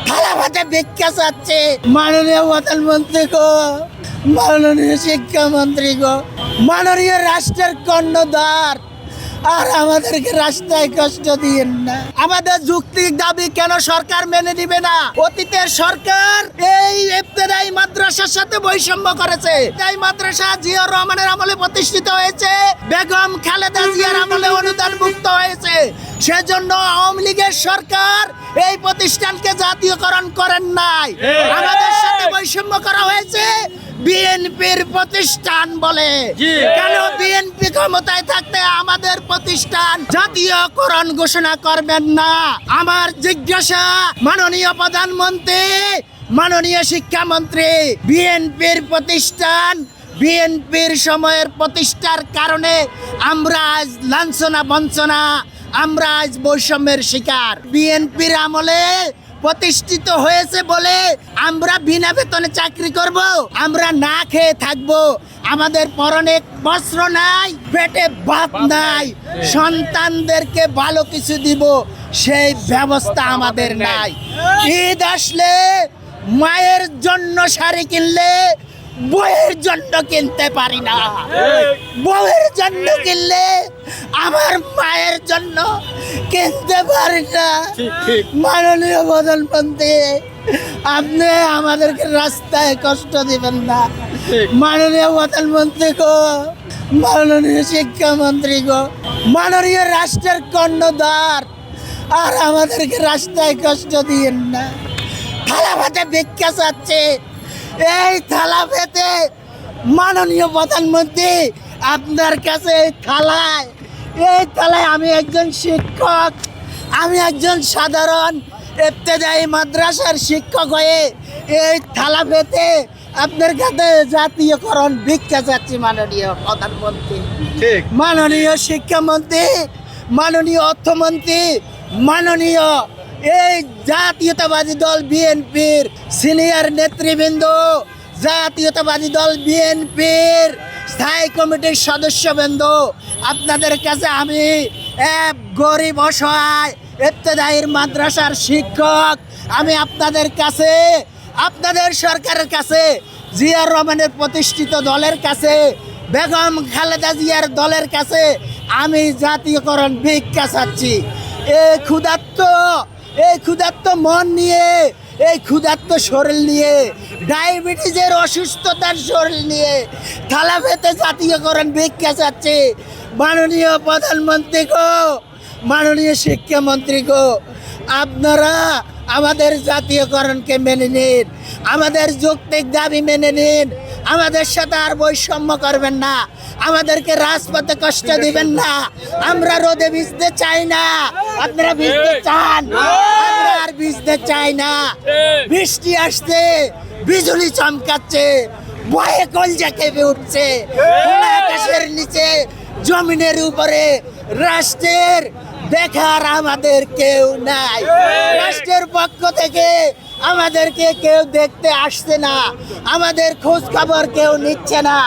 থালা ভাতে ভিক্ষা চাচ্ছে। মাননীয় প্রধানমন্ত্রী গো, মাননীয় শিক্ষামন্ত্রী গো, মাননীয় রাষ্ট্রের কর্ণধার, আর আমাদেরকে রাস্তায় কষ্ট দিয়েন না। আমাদের যৌক্তিক দাবি কেন সরকার মেনে নিবে না? অতীতের সরকার এই ইবতেদায়ী মাদ্রাসার সাথে বৈষম্য করেছে। এই মাদ্রাসা জিয়াউর রহমানের আমলে প্রতিষ্ঠিত হয়েছে, বেগম খালেদা জিয়ার আমলে অনুদান মুক্ত হয়েছে। সেজন্য আওয়ামী লীগের সরকার এই প্রতিষ্ঠানকে জাতীয়করণ করেন নাই। আমাদের সাথে বৈষম্য করা হয়েছে বিএনপির প্রতিষ্ঠান বলে। কেন বিএনপি ক্ষমতায় থাকতে আমাদের প্রতিষ্ঠান জাতীয়করণ ঘোষণা করবেন না? আমার জিজ্ঞাসা মাননীয় প্রধানমন্ত্রী, মাননীয় শিক্ষামন্ত্রী, বিএনপির প্রতিষ্ঠান, বিএনপির সময়ের প্রতিষ্ঠার কারণে আমরা আজ লাঞ্ছনা বঞ্চনা, আমরা আজ বৈষম্যের শিকার। বিএনপির আমলে প্রতিষ্ঠিত হয়েছে বলে আমরা বিনা বেতনে চাকরি করব, আমরা না খেয়ে থাকবো, আমাদের পরনে বস্ত্র নাই, পেটে ভাত নাই, সন্তানদেরকে ভালো কিছু দিব সেই ব্যবস্থা আমাদের নাই। ঈদ আসলে মায়ের জন্য শাড়ি কিনলে বউয়ের জন্য কিনতে পারি না, বউয়ের জন্য কিনলে আমার মায়ের জন্য কিনতে পারি না। মাননীয় প্রধানমন্ত্রী, আপনি আমাদেরকে রাস্তায় কষ্ট দিবেন না। মাননীয় প্রধানমন্ত্রী গো, মাননীয় শিক্ষামন্ত্রী গো, মাননীয় রাষ্ট্রের কর্ণধার, আর আমাদেরকে রাস্তায় কষ্ট দিয়েন না। থালা ভাতে ভিক্ষা চাচ্ছে। এই থালা পেতে মাননীয় প্রধানমন্ত্রী আপনার কাছে এই থালায় আমি একজন শিক্ষক, আমি একজন সাধারণ ইবতেদায়ী মাদ্রাসার শিক্ষক হয়ে এই থালা পেতে আপনার কাছে জাতীয়করণ ভিক্ষা চাচ্ছি। মাননীয় প্রধানমন্ত্রী, মাননীয় শিক্ষামন্ত্রী, মাননীয় অর্থমন্ত্রী, মাননীয় এই জাতীয়তাবাদী দল বিএনপির সিনিয়র নেতৃবৃন্দ, জাতীয়তাবাদী দল বিএনপির স্থায়ী কমিটির সদস্যবৃন্দ, আপনাদের কাছে আমি এক গরিব অসহায় ইবতেদায়ী মাদ্রাসার শিক্ষক, আমি আপনাদের কাছে, আপনাদের সরকারের কাছে, জিয়াউর রহমানের প্রতিষ্ঠিত দলের কাছে, বেগম খালেদা জিয়ার দলের কাছে আমি জাতীয়করণ ভিক্ষা চাচ্ছি। এই ক্ষুধার্ত মন নিয়ে, এই ক্ষুধার্ত শরীর নিয়ে, ডায়াবেটিসের অসুস্থতার শরীর নিয়ে থালা পেতে জাতীয়করণ ভিক্ষা চাচ্ছে। মাননীয় প্রধানমন্ত্রী গো, মাননীয় শিক্ষামন্ত্রী গো, আপনারা আমাদের জাতীয়করণকে মেনে নিন, আমাদের যৌক্তিক দাবি মেনে নিন, আমাদের সাথে আর বৈষম্য করবেন না, আমাদেরকে রাজপথে কষ্ট দিবেন না। আমরা রোদে ভিজতে চাই না, আপনারা ভিজতে চান, আমরা আর ভিজতে চাই না। বৃষ্টি আসছে, বিজুলি চমকাচ্ছে, ভয়ে কলজা কেঁপে উঠছে। খোলা আকাশের নিচে, জমিনের উপরে রাষ্ট্রের দেখার আমাদের কেউ নাই। রাষ্ট্রের পক্ষ থেকে আমাদেরকে কেউ দেখতে আসছে না, আমাদের খোঁজ খবর কেউ নিচ্ছে না।